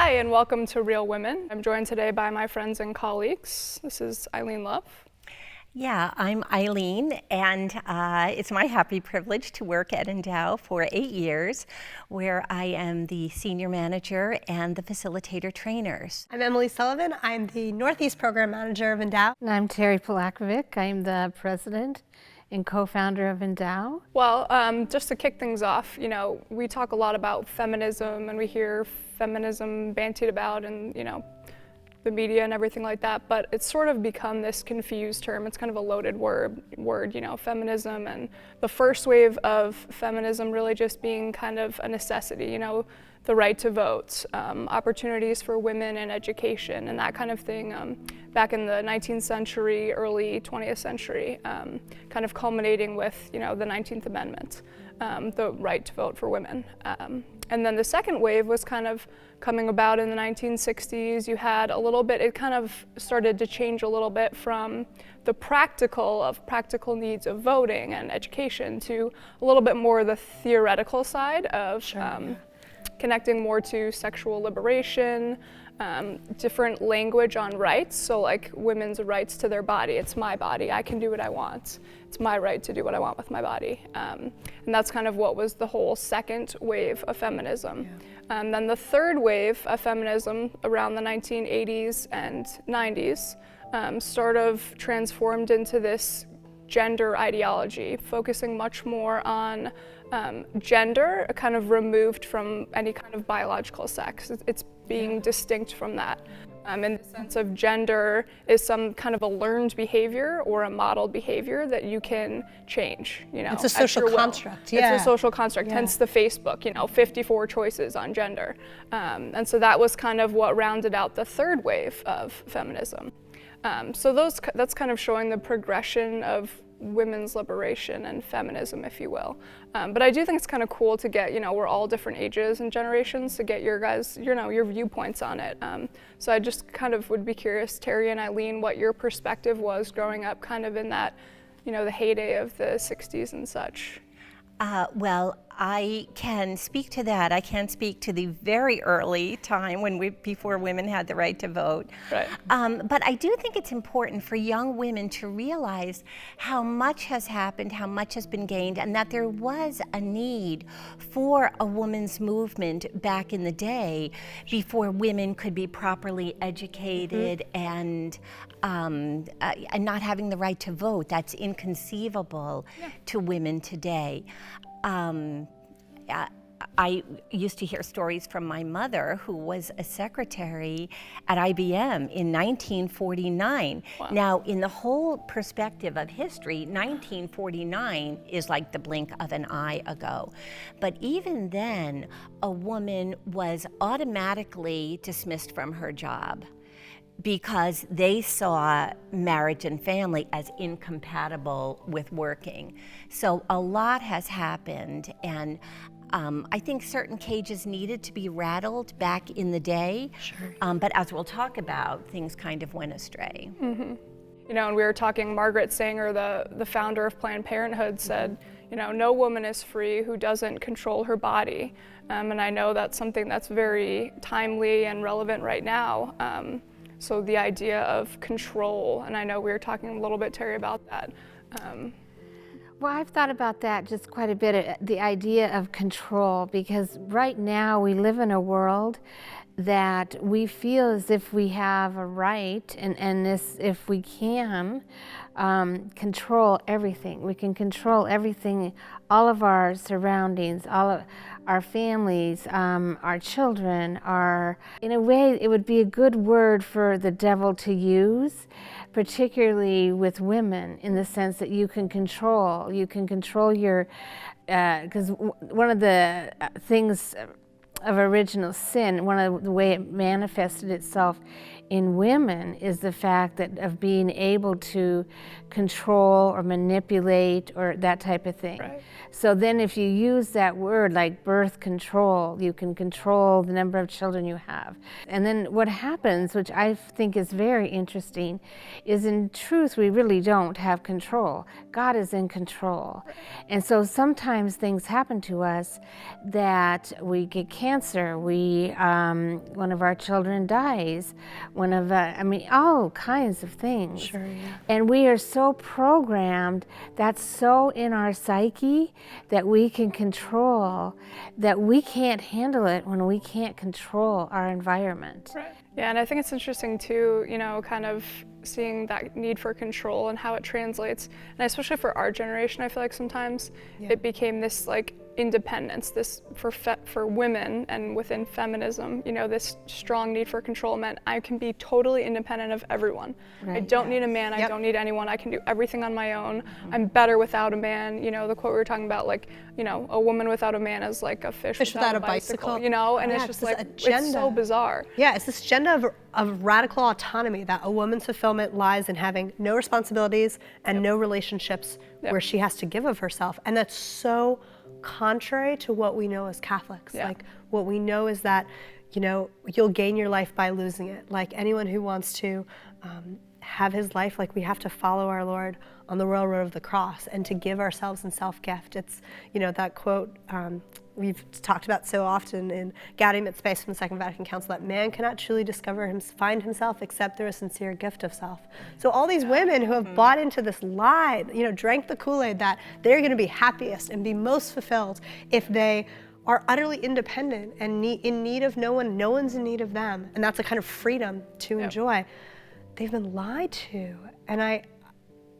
Hi, and welcome to Real Women. I'm joined today by my friends and colleagues. This is Eileen Love. Yeah, I'm Eileen, and it's my happy privilege to work at Endow for 8 years, where I am the senior manager and the facilitator trainers. I'm Emily Sullivan. I'm the Northeast Program Manager of Endow. And I'm Terry Polakovic. I'm the president and co-founder of Endow. Well, just to kick things off, we talk a lot about feminism, and we hear feminism bantied about in, the media and everything like that, but it's sort of become this confused term. It's kind of a loaded word, feminism, and the first wave of feminism really just being kind of a necessity, the right to vote, opportunities for women in education and that kind of thing, back in the 19th century, early 20th century, kind of culminating with, the 19th Amendment, the right to vote for women. And then the second wave was kind of coming about in the 1960s. You had a little bit, it kind of started to change a little bit from the practical needs of voting and education to a little bit more the theoretical side of connecting more to sexual liberation, different language on rights, so like women's rights to their body. It's my body, I can do what I want. It's my right to do what I want with my body. And that's kind of what was the whole second wave of feminism. Yeah. Then the third wave of feminism around the 1980s and 90s sort of transformed into this gender ideology, focusing much more on gender, kind of removed from any kind of biological sex. It's being distinct from that. In the sense of gender is some kind of a learned behavior or a modeled behavior that you can change, It's a social construct, yeah. It's a social construct, hence the Facebook, 54 choices on gender. And so that was kind of what rounded out the third wave of feminism. So that's kind of showing the progression of women's liberation and feminism, if you will. But I do think it's kind of cool to get, we're all different ages and generations, to get your guys, your viewpoints on it. So I just kind of would be curious, Terry and Eileen, what your perspective was growing up kind of in that, the heyday of the 60s and such. Well, I can speak to that. I can speak to the very early time before women had the right to vote. Right. But I do think it's important for young women to realize how much has happened, how much has been gained, and that there was a need for a women's movement back in the day before women could be properly educated and not having the right to vote. That's inconceivable to women today. I used to hear stories from my mother, who was a secretary at IBM in 1949. Wow. Now, in the whole perspective of history, 1949 is like the blink of an eye ago. But even then, a woman was automatically dismissed from her job because they saw marriage and family as incompatible with working. So a lot has happened, and I think certain cages needed to be rattled back in the day. Sure. But as we'll talk about, things kind of went astray. Mm-hmm. And we were talking, Margaret Sanger, the founder of Planned Parenthood, said, no woman is free who doesn't control her body. And I know that's something that's very timely and relevant right now. So the idea of control, and I know we were talking a little bit, Terry, about that. Well, I've thought about that just quite a bit, the idea of control, because right now we live in a world that we feel as if we have a right, and if we can control everything. We can control everything, all of our surroundings, all of our families, our children, in a way, it would be a good word for the devil to use, particularly with women, in the sense that you can control your, because one of the things of original sin, one of the way it manifested itself in women is the fact that of being able to control or manipulate or that type of thing. Right. So then if you use that word like birth control, you can control the number of children you have. And then what happens, which I think is very interesting, is in truth we really don't have control. God is in control. And so sometimes things happen to us that we get cancer, one of our children dies, all kinds of things. Sure, yeah. And we are so programmed, that's so in our psyche that we can control, that we can't handle it when we can't control our environment. Right. Yeah, and I think it's interesting too, kind of seeing that need for control and how it translates. And especially for our generation, I feel like sometimes it became this like independence, this for women and within feminism, this strong need for control meant I can be totally independent of everyone. Right. I don't need a man, I don't need anyone, I can do everything on my own. I'm better without a man. The quote we were talking about, like, a woman without a man is like a fish without a bicycle, and it's just like, it's so bizarre. Yeah, it's this agenda of radical autonomy, that a woman's fulfillment lies in having no responsibilities and no relationships where she has to give of herself. And that's so contrary to what we know as Catholics. Like, what we know is that, you'll gain your life by losing it. Like, anyone who wants to have his life, like, we have to follow our Lord on the royal road of the cross and to give ourselves in self-gift. It's, that quote we've talked about so often in Gaudium et Spes from the Second Vatican Council, that man cannot truly find himself except through a sincere gift of self. So all these women who have bought into this lie, drank the Kool-Aid that they're going to be happiest and be most fulfilled if they are utterly independent and in need of no one, no one's in need of them, and that's a kind of freedom to enjoy. They've been lied to, and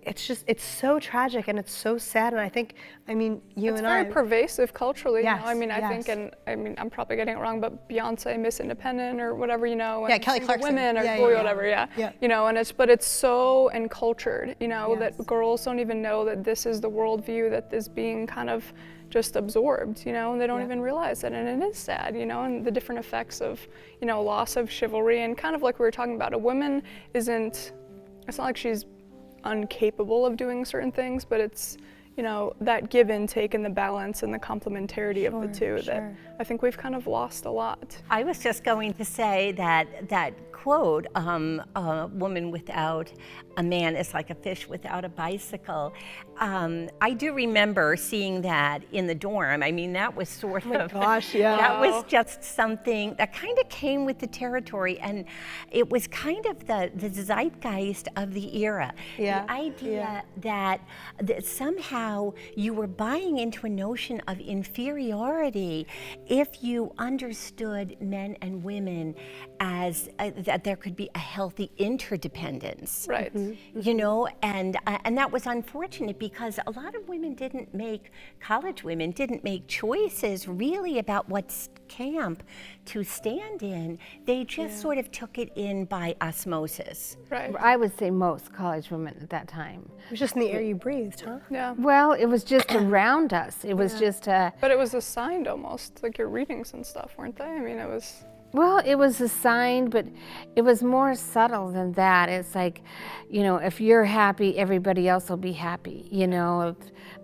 it's so tragic and it's so sad, and I think, you it's and I. It's very pervasive culturally, Yes, I think, and I'm probably getting it wrong, but Beyonce, Miss Independent or whatever, and Kelly single Clarkson. women or whatever, and but it's so encultured, that girls don't even know that this is the worldview that is being kind of just absorbed, and they don't even realize it, and it is sad, and the different effects of, loss of chivalry, and kind of like we were talking about, a woman it's not like she's incapable of doing certain things, but it's, that give and take and the balance and the complementarity of the two that I think we've kind of lost a lot. I was just going to say that quote, a woman without a man is like a fish without a bicycle. I do remember seeing that in the dorm. That was sort of, that was just something that kind of came with the territory, and it was kind of the zeitgeist of the era. The idea that somehow you were buying into a notion of inferiority if you understood men and women as that there could be a healthy interdependence. Right. And that was unfortunate because a lot of women college women didn't make choices really about what camp to stand in. They just sort of took it in by osmosis. Right. I would say most college women at that time. It was just in the air you breathed, huh? Yeah. Well, it was just around us. It was just But it was assigned almost, like your readings and stuff, weren't they? it was. Well, it was assigned, but it was more subtle than that. It's like, if you're happy, everybody else will be happy. If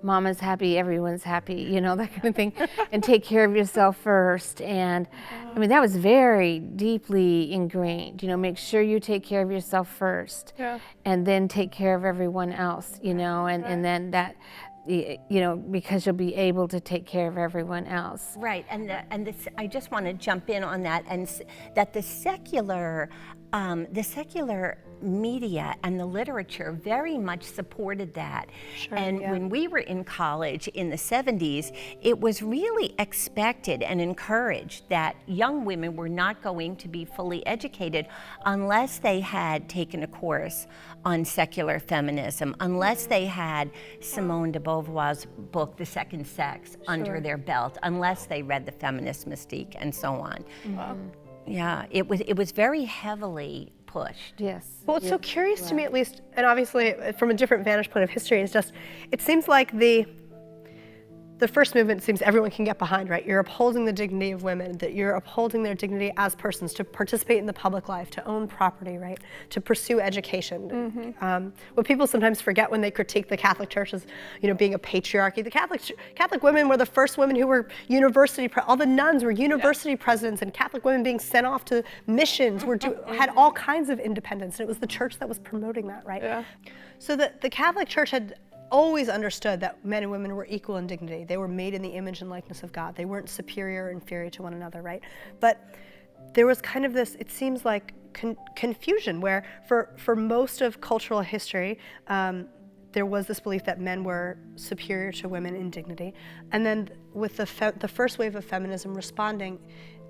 mama's happy, everyone's happy, that kind of thing. And take care of yourself first. And that was very deeply ingrained. Make sure you take care of yourself first. Yeah. And then take care of everyone else, and then that, because you'll be able to take care of everyone else. Right, and this, I just want to jump in on that, and that the secular media and the literature very much supported that. And when we were in college in the 70s, it was really expected and encouraged that young women were not going to be fully educated unless they had taken a course on secular feminism, unless they had Simone de Beauvoir's book, The Second Sex, under their belt, unless they read The Feminist Mystique and so on. Yeah, it was very heavily pushed. Yes. Well, what's so curious to me, at least, and obviously from a different vantage point of history, is just, it seems like the the first movement seems everyone can get behind, right? You're upholding the dignity of women, that you're upholding their dignity as persons, to participate in the public life, to own property, right? To pursue education. What people sometimes forget when they critique the Catholic Church is, being a patriarchy. The Catholic women were the first women who were all the nuns were university presidents, and Catholic women being sent off to missions had all kinds of independence, and it was the church that was promoting that, right? Yeah. So the Catholic Church had always understood that men and women were equal in dignity. They were made in the image and likeness of God. They weren't superior or inferior to one another, right? But there was kind of this, it seems like, confusion where for most of cultural history, there was this belief that men were superior to women in dignity. And then with the first wave of feminism responding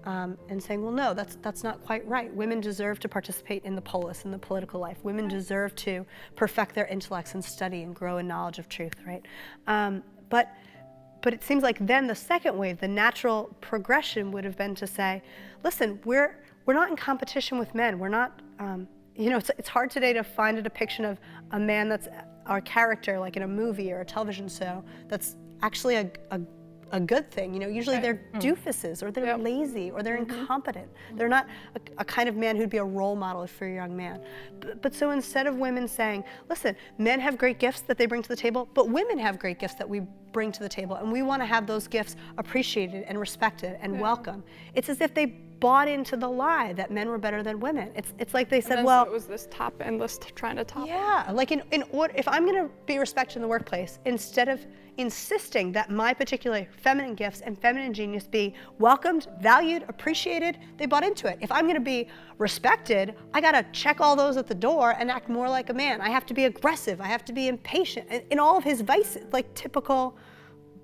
and saying, well, no, that's not quite right. Women deserve to participate in the polis, in the political life. Women deserve to perfect their intellects and study and grow in knowledge of truth, right? But it seems like then the second wave, the natural progression would have been to say, listen, we're not in competition with men. We're not, it's hard today to find a depiction of a man that's our character, like in a movie or a television show, that's actually a good thing. Usually they're doofuses, or they're lazy, or they're incompetent. They're not a kind of man who'd be a role model for a young man. But so instead of women saying, listen, men have great gifts that they bring to the table, but women have great gifts that we bring to the table, and we want to have those gifts appreciated and respected and welcome. It's as if they bought into the lie that men were better than women. It's like they said, well, so it was this top end list trying to top. Yeah, like in order, if I'm going to be respected in the workplace, instead of insisting that my particular feminine gifts and feminine genius be welcomed, valued, appreciated, they bought into it. If I'm going to be respected, I got to check all those at the door and act more like a man. I have to be aggressive. I have to be impatient in all of his vices, like typical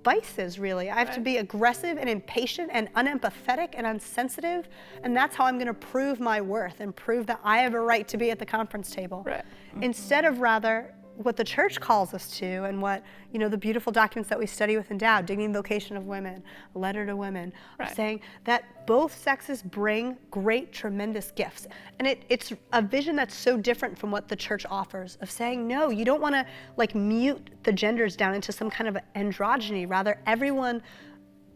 vices, really. I have to be aggressive and impatient and unempathetic and unsensitive, and that's how I'm going to prove my worth and prove that I have a right to be at the conference table. Right. Instead of rather what the church calls us to, and what, the beautiful documents that we study with Endowed, Dignity and Vocation of Women, A Letter to Women, are saying that both sexes bring great, tremendous gifts. And it's a vision that's so different from what the church offers, of saying, no, you don't want to mute the genders down into some kind of androgyny. Rather, everyone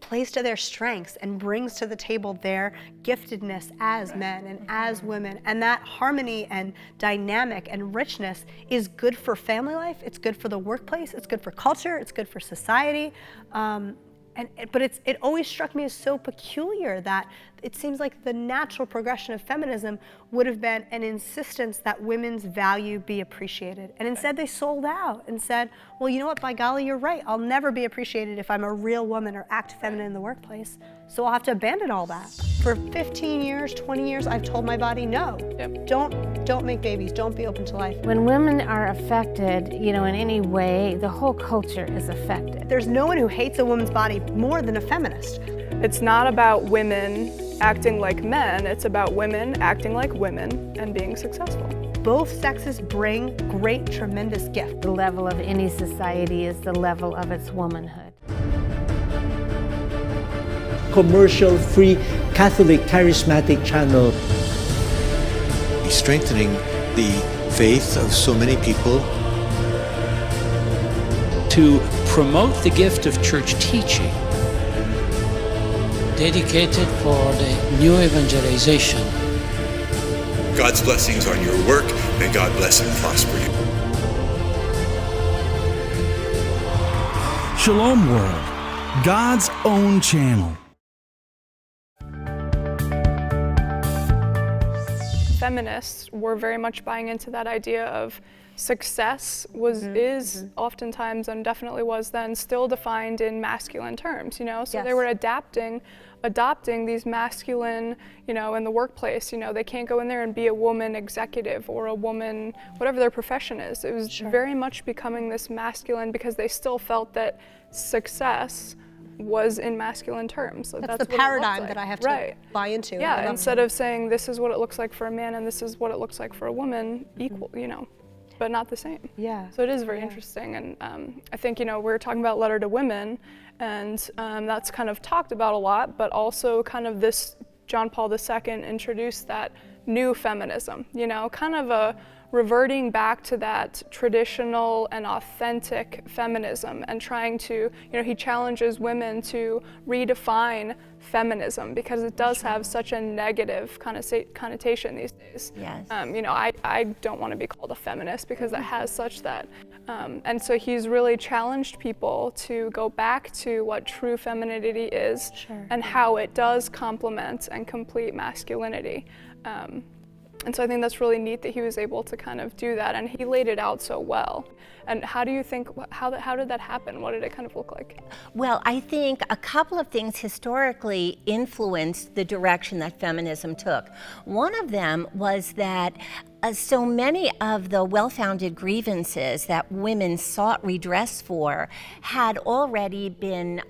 plays to their strengths and brings to the table their giftedness as men and as women. And that harmony and dynamic and richness is good for family life, it's good for the workplace, it's good for culture, it's good for society. But it always struck me as so peculiar that it seems like the natural progression of feminism would have been an insistence that women's value be appreciated. And instead they sold out and said, well, you know what, by golly, you're right. I'll never be appreciated if I'm a real woman or act feminine in the workplace. So I'll have to abandon all that. For 15 years, 20 years, I've told my body, no, don't make babies, don't be open to life. When women are affected, in any way, the whole culture is affected. There's no one who hates a woman's body more than a feminist. It's not about women acting like men, it's about women acting like women and being successful. Both sexes bring great, tremendous gifts. The level of any society is the level of its womanhood. Commercial-free Catholic charismatic channel. He's strengthening the faith of so many people. To promote the gift of church teaching, dedicated for the new evangelization. God's blessings on your work. May God bless and prosper you. Shalom World, God's own channel. Feminists were very much buying into that idea of success is oftentimes, and definitely was then, still defined in masculine terms, so they were adopting these masculine, in the workplace, they can't go in there and be a woman executive or a woman, whatever their profession is. It was very much becoming this masculine because they still felt that success was in masculine terms. So that's the paradigm that I have to buy into. Yeah, instead of saying this is what it looks like for a man and this is what it looks like for a woman, equal, but not the same. Yeah. So it is very interesting, and I think we're talking about Letter to Women, and that's kind of talked about a lot, but also kind of this John Paul II introduced that new feminism, kind of a reverting back to that traditional and authentic feminism and trying to, he challenges women to redefine feminism because it does have such a negative connotation these days. Yes. I don't want to be called a feminist because it has such that. And so he's really challenged people to go back to what true femininity is and how it does complement and complete masculinity. And so I think that's really neat that he was able to kind of do that, and he laid it out so well. And how do you think, how did that happen? What did it kind of look like? Well, I think a couple of things historically influenced the direction that feminism took. One of them was that so many of the well-founded grievances that women sought redress for had already been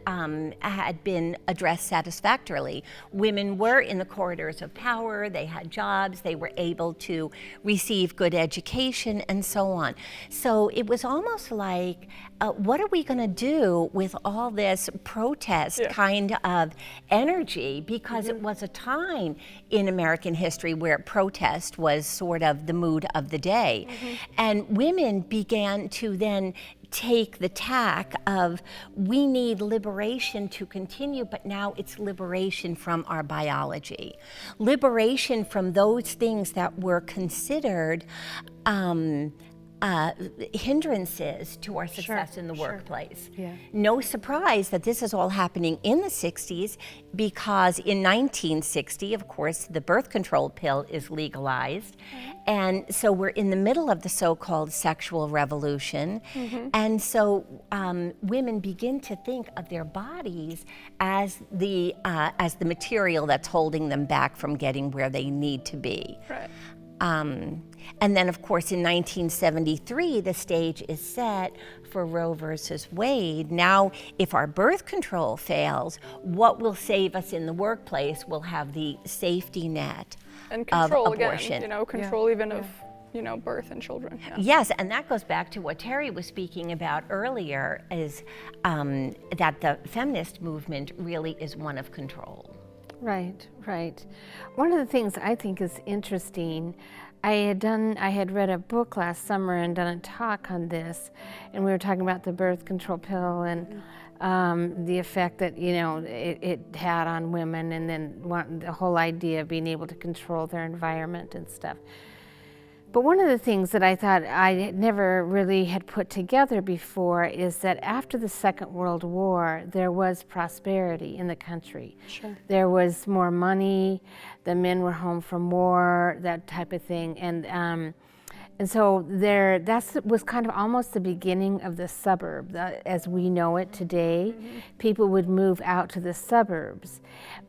addressed satisfactorily. Women were in the corridors of power, they had jobs, they were able to receive good education, and so on. So it was almost like, what are we going to do with all this protest kind of energy? Because it was a time in American history where protest was sort of the mood of the day. And women began to then take the tack of, we need liberation to continue, but now it's liberation from our biology. Liberation from those things that were considered hindrances to our success in the workplace. No surprise that this is all happening in the 60s, because in 1960, of course, the birth control pill is legalized. And so we're in the middle of the so-called sexual revolution. And so women begin to think of their bodies as the material that's holding them back from getting where they need to be. And then, of course, in 1973, the stage is set for Roe versus Wade. Now, if our birth control fails, what will save us in the workplace will have the safety net and control of abortion. Again, control even of birth and children. Yes, and that goes back to what Terry was speaking about earlier, is that the feminist movement really is one of control. Right. One of the things I think is interesting, I had read a book last summer and done a talk on this, and we were talking about the birth control pill and the effect that it had on women, and then the whole idea of being able to control their environment and stuff. But one of the things that I thought I never really had put together before is that after the Second World War, there was prosperity in the country. There was more money, the men were home from war, that type of thing. And so that was kind of almost the beginning of the suburb, as we know it today. People would move out to the suburbs.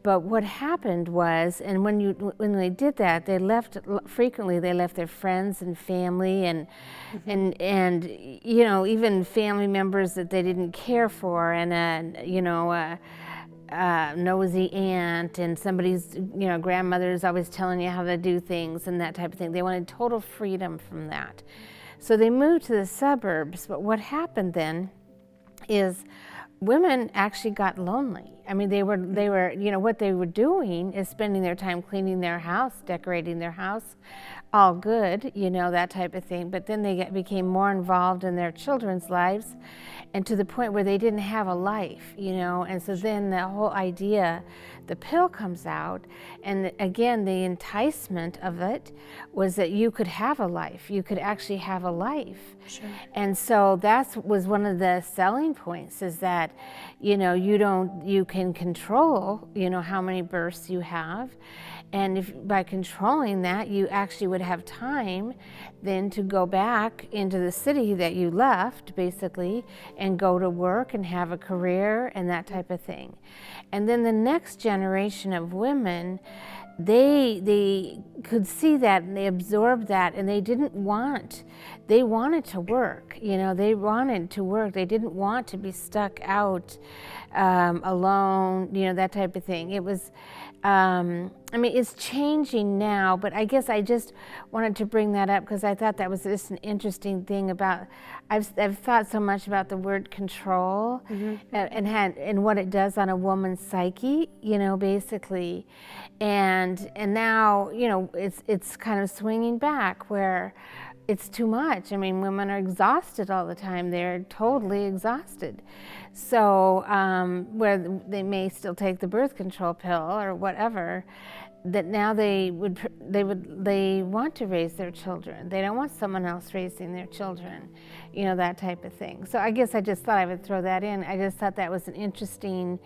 But what happened was, and when they did that, they left their friends and family and even family members that they didn't care for, and nosy aunt, and somebody's grandmother is always telling you how to do things and that type of thing. They wanted total freedom from that. So they moved to the suburbs, but what happened then is women actually got lonely. I mean, they were what they were doing is spending their time cleaning their house, decorating their house, all good, that type of thing. But then they became more involved in their children's lives, and to the point where they didn't have a life, and so then the whole idea, the pill comes out, and again, the enticement of it was that you could have a life, you could actually have a life. And so that was one of the selling points, is that, you can control, how many births you have. And by controlling that, you actually would have time then to go back into the city that you left, basically, and go to work and have a career and that type of thing. And then the next generation of women, they could see that and they absorbed that, and they wanted to work, they wanted to work. They didn't want to be stuck out alone, that type of thing. It was, it's changing now, but I guess I just wanted to bring that up because I thought that was just an interesting thing about, I've thought so much about the word control and what it does on a woman's psyche, basically. And now, it's kind of swinging back where it's too much. I mean, women are exhausted all the time. They're totally exhausted. So where they may still take the birth control pill or whatever, that now they want to raise their children. They don't want someone else raising their children, you know, that type of thing. So I guess I just thought I would throw that in. I just thought that was an interesting,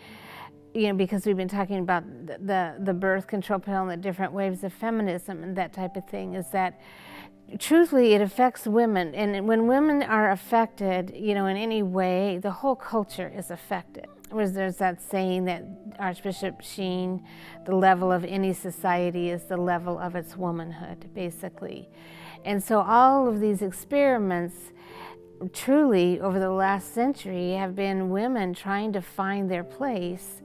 you know, because we've been talking about the birth control pill and the different waves of feminism and that type of thing, is that truthfully it affects women. And when women are affected, you know, in any way, the whole culture is affected. Whereas there's that saying that Archbishop Sheen, the level of any society is the level of its womanhood, basically. And so all of these experiments truly over the last century have been women trying to find their place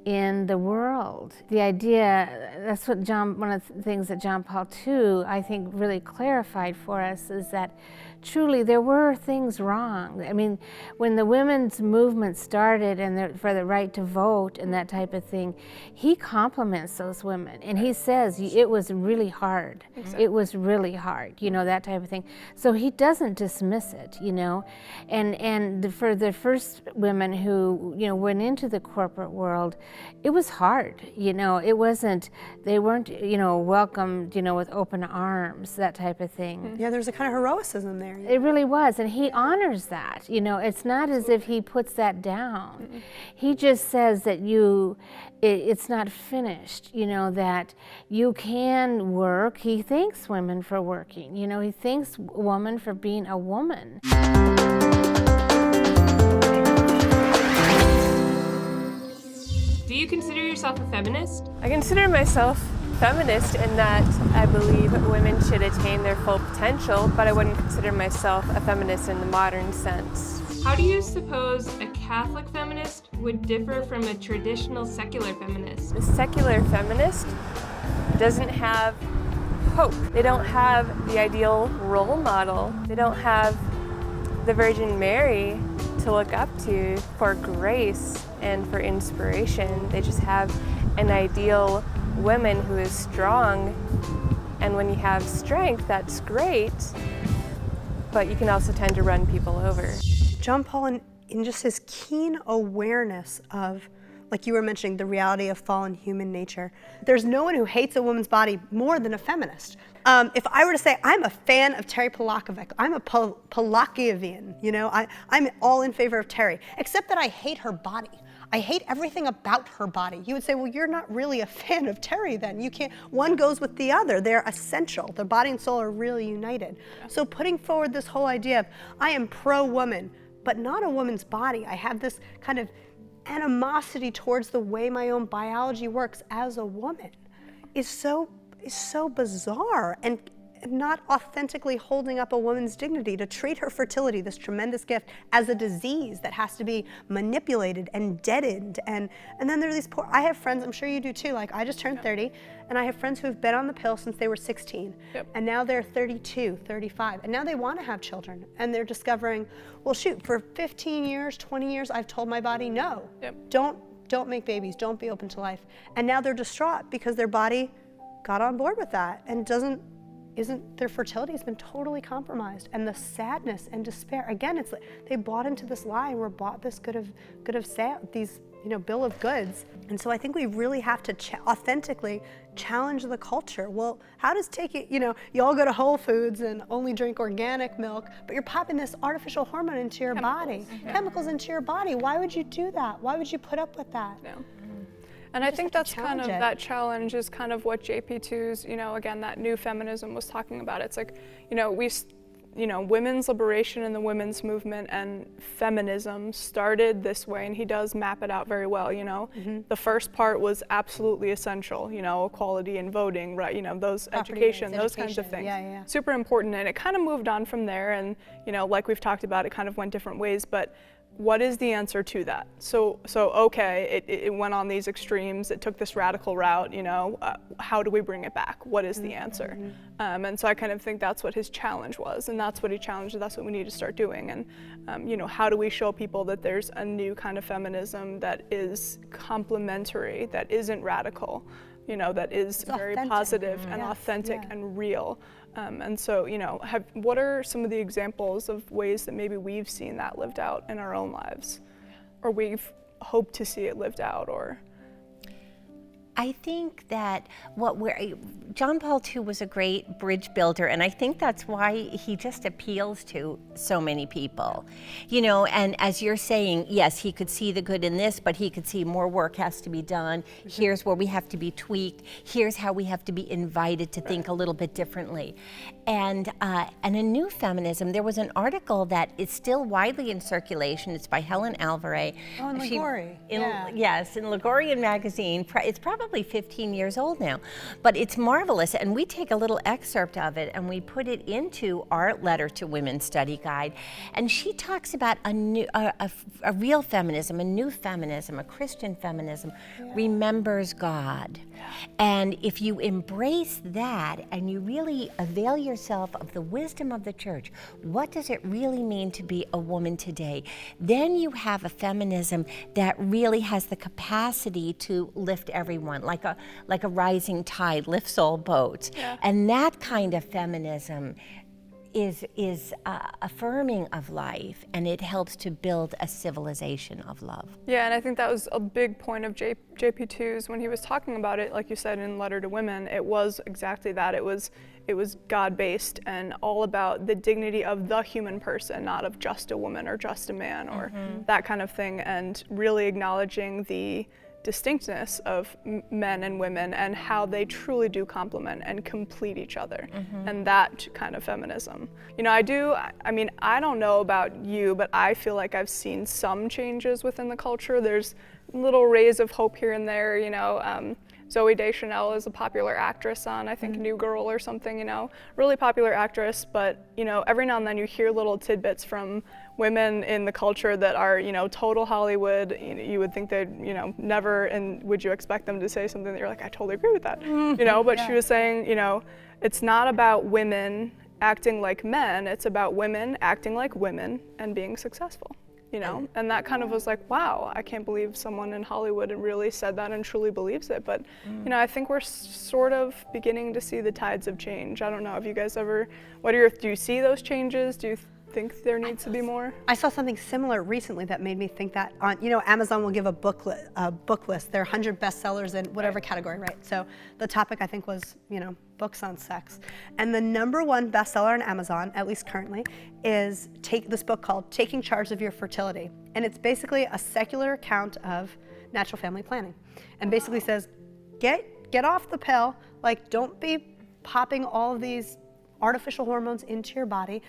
in the world. The idea, that's what one of the things that John Paul II, I think, really clarified for us, is that truly there were things wrong. I mean, when the women's movement started and for the right to vote and that type of thing, he compliments those women and he says it was really hard. Exactly. It was really hard, you know, that type of thing. So he doesn't dismiss it, you know. And for the first women who, you know, went into the corporate world, it was hard, you know. They weren't, you know, welcomed, you know, with open arms, that type of thing. Yeah, there's a kind of heroicism there. It really was, and he honors that. You know, it's not as if he puts that down. Mm-hmm. He just says that it's not finished, you know, that you can work. He thanks women for working, you know, he thanks women for being a woman. Do you consider yourself a feminist? I consider myself feminist in that I believe women should attain their full potential, but I wouldn't consider myself a feminist in the modern sense. How do you suppose a Catholic feminist would differ from a traditional secular feminist? A secular feminist doesn't have hope. They don't have the ideal role model. They don't have the Virgin Mary to look up to for grace and for inspiration. They just have an ideal woman who is strong, and when you have strength, that's great, but you can also tend to run people over. John Paul, in just his keen awareness of, like you were mentioning, the reality of fallen human nature, there's no one who hates a woman's body more than a feminist. If I were to say I'm a fan of Terry Polakovic, I'm a Polakiavian, you know, I'm all in favor of Terry, except that I hate her body. I hate everything about her body. You would say, well, you're not really a fan of Terry then. You can't, one goes with the other. They're essential. The body and soul are really united. So putting forward this whole idea of, I am pro-woman, but not a woman's body. I have this kind of animosity towards the way my own biology works as a woman is so bizarre and not authentically holding up a woman's dignity, to treat her fertility, this tremendous gift, as a disease that has to be manipulated and deadened. And then there are these poor, I have friends, I'm sure you do too, like I just turned 30, and I have friends who have been on the pill since they were 16, and now they're 32, 35, and now they want to have children, and they're discovering, well shoot, for 15 years, 20 years, I've told my body, no, don't make babies, don't be open to life. And now they're distraught because their body got on board with that and their fertility has been totally compromised, and the sadness and despair. Again, it's like they bought into this lie and were bought this good of sale, these, you know, bill of goods. And so I think we really have to authentically challenge the culture. Well, how does you know, you all go to Whole Foods and only drink organic milk, but you're popping this artificial hormone into your body, chemicals into your body. Why would you do that? Why would you put up with that? No. And I think that's kind of, that challenge is kind of what JP2's, you know, again, that new feminism was talking about. It's like, you know, women's liberation and the women's movement and feminism started this way, and he does map it out very well, you know. Mm-hmm. The first part was absolutely essential, you know, equality in voting, right, you know, those education, those kinds of things. Yeah. Super important, and it kind of moved on from there, and, you know, like we've talked about, it kind of went different ways, but what is the answer to that? So okay, it went on these extremes, it took this radical route, you know, how do we bring it back? What is the answer? And so I kind of think that's what his challenge was, and that's what he challenged, that's what we need to start doing. And you know, how do we show people that there's a new kind of feminism that is complementary, that isn't radical, you know, that is very positive and authentic and real. And so, what are some of the examples of ways that maybe we've seen that lived out in our own lives, or we've hoped to see it lived out, or? I think that John Paul II was a great bridge builder, and I think that's why he just appeals to so many people. And as you're saying, yes, he could see the good in this, but he could see more work has to be done. Here's where we have to be tweaked. Here's how we have to be invited to think a little bit differently. And a new feminism, there was an article that is still widely in circulation. It's by Helen Alvarez. Oh, in Ligori. Yes, in Ligorian magazine. It's probably 15 years old now, but it's marvelous, and we take a little excerpt of it and we put it into our Letter to Women study guide. And she talks about a real feminism, a new feminism, a Christian feminism, remembers God. And if you embrace that and you really avail yourself of the wisdom of the church, what does it really mean to be a woman today? Then you have a feminism that really has the capacity to lift everyone, like a rising tide lifts all boats. Yeah. And that kind of feminism is affirming of life, and it helps to build a civilization of love. Yeah, and I think that was a big point of JP2's when he was talking about it, like you said in Letter to Women. It was exactly that. It was God-based and all about the dignity of the human person, not of just a woman or just a man or that kind of thing, and really acknowledging the distinctness of men and women and how they truly do complement and complete each other, and that kind of feminism. I don't know about you, but I feel like I've seen some changes within the culture. There's little rays of hope here and there. Zooey Deschanel is a popular actress on, I think, New Girl or something, really popular actress, but, every now and then you hear little tidbits from women in the culture that are, total Hollywood. You would think they'd, never, and would you expect them to say something that you're like, I totally agree with that, but she was saying, it's not about women acting like men, it's about women acting like women and being successful. And that kind of was like, wow, I can't believe someone in Hollywood really said that and truly believes it. But, I think we're sort of beginning to see the tides of change. I don't know if you guys ever, do you see those changes? Do you think there needs to be more? I saw something similar recently that made me think that Amazon will give a book list, their 100 bestsellers in whatever category, right? So the topic I think was, books on sex. And the #1 bestseller on Amazon, at least currently, is this book called Taking Charge of Your Fertility. And it's basically a secular account of natural family planning. And basically says, get off the pill, don't be popping all of these artificial hormones into your body,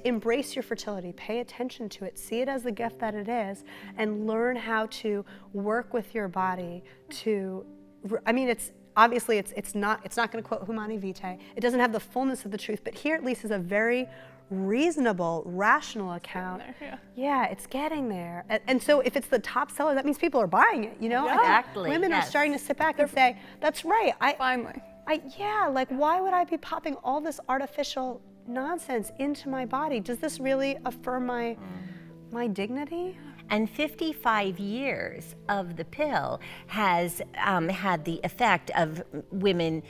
embrace your fertility, pay attention to it, see it as the gift that it is, and learn how to work with your body to, it's not going to quote Humani Vitae. It doesn't have the fullness of the truth, but here at least is a very reasonable, rational account. Yeah, it's getting there. And so if it's the top seller, that means people are buying it, Exactly. Women are starting to sit back and say, that's right. Finally. Why would I be popping all this artificial nonsense into my body? Does this really affirm my dignity? And 55 years of the pill has had the effect of women,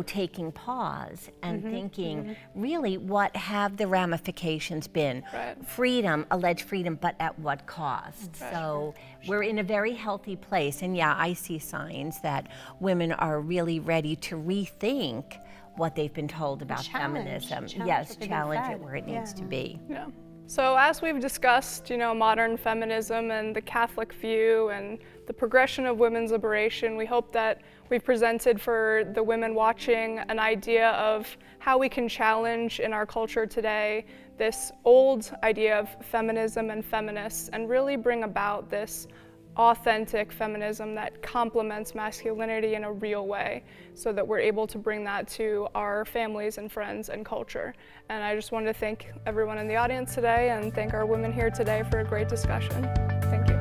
taking pause and thinking, really, what have the ramifications been? Right. Freedom, alleged freedom, but at what cost? Right. So we're in a very healthy place. And I see signs that women are really ready to rethink what they've been told about feminism. Challenge it where it needs to be. Yeah. So as we've discussed, modern feminism and the Catholic view and the progression of women's liberation, we hope that we've presented for the women watching an idea of how we can challenge in our culture today this old idea of feminism and feminists and really bring about this authentic feminism that complements masculinity in a real way so that we're able to bring that to our families and friends and culture. And I just wanted to thank everyone in the audience today and thank our women here today for a great discussion. Thank you.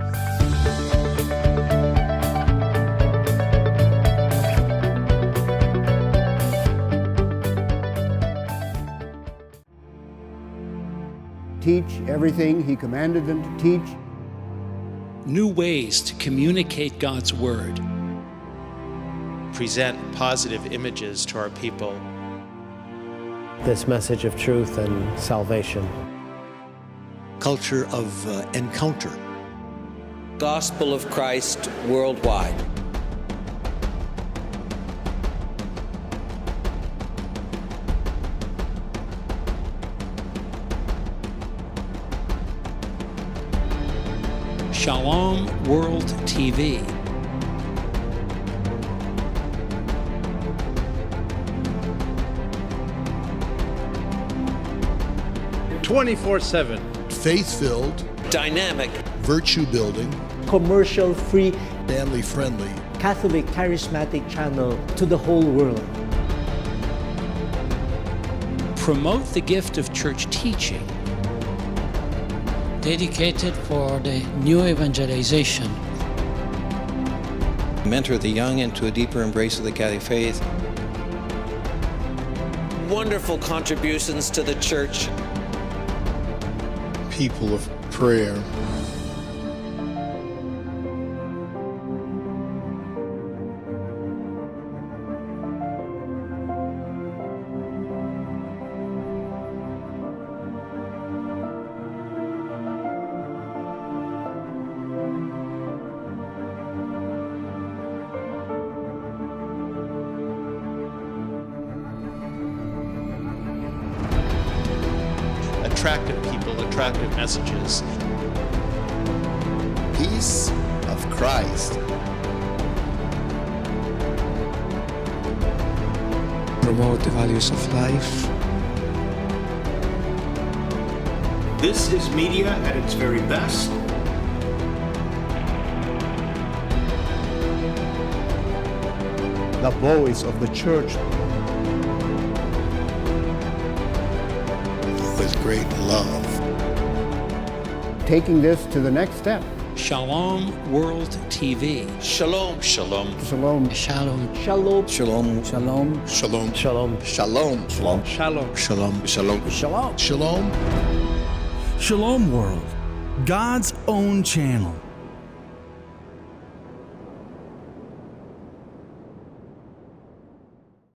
Teach everything he commanded them to teach. New ways to communicate God's word. Present positive images to our people. this message of truth and salvation. Culture of encounter. Gospel of Christ worldwide. Shalom World TV. Faith-filled, dynamic, virtue-building, commercial-free, family-friendly, Catholic charismatic channel to the whole world. Promote the gift of church teaching. Dedicated for the new evangelization. Mentor the young into a deeper embrace of the Catholic faith. Wonderful contributions to the church. people of prayer. Attractive people, attractive messages. Peace of Christ. Promote the values of life. This is media at its very best. The voice of the church. With great love. Taking this to the next step. Shalom World TV. Shalom, shalom. Shalom. Shalom. Shalom. Shalom. Shalom. Shalom. Shalom. Shalom. Shalom. Shalom. Shalom. Shalom. Shalom. Shalom. Shalom World, God's own channel.